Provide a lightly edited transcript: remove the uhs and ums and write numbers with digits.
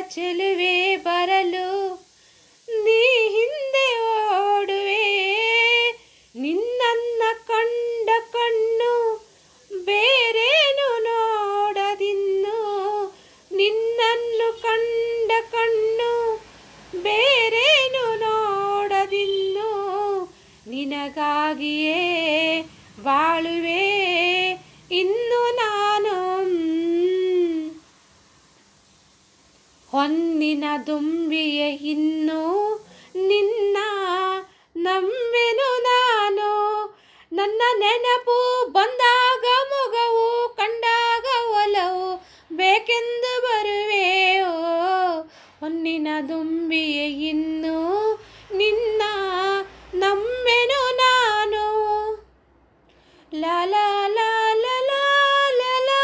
ಚೆಲುವೆ ಬರಲು ನೀ ಹಿಂದೆ ಓಡುವೆ. ನಿನ್ನನ್ನ ಕಂಡ ಕಣ್ಣು ಬೇರೇನು ನೋಡದಿನ್ನು, ನಿನ್ನನ್ನು ಕಂಡ ಕಣ್ಣು ಬೇರೇನು ನೋಡದಿನ್ನು. ನಿನಗಾಗಿಯೇ ಬಾಳುವೆ ಇನ್ನು ನಾನು. ಹೊನ್ನಿನ ದುಂಬಿಯ ಇನ್ನು ನಿನ್ನ ನಂಬೆನು ನಾನು. ನನ್ನ ನೆನಪು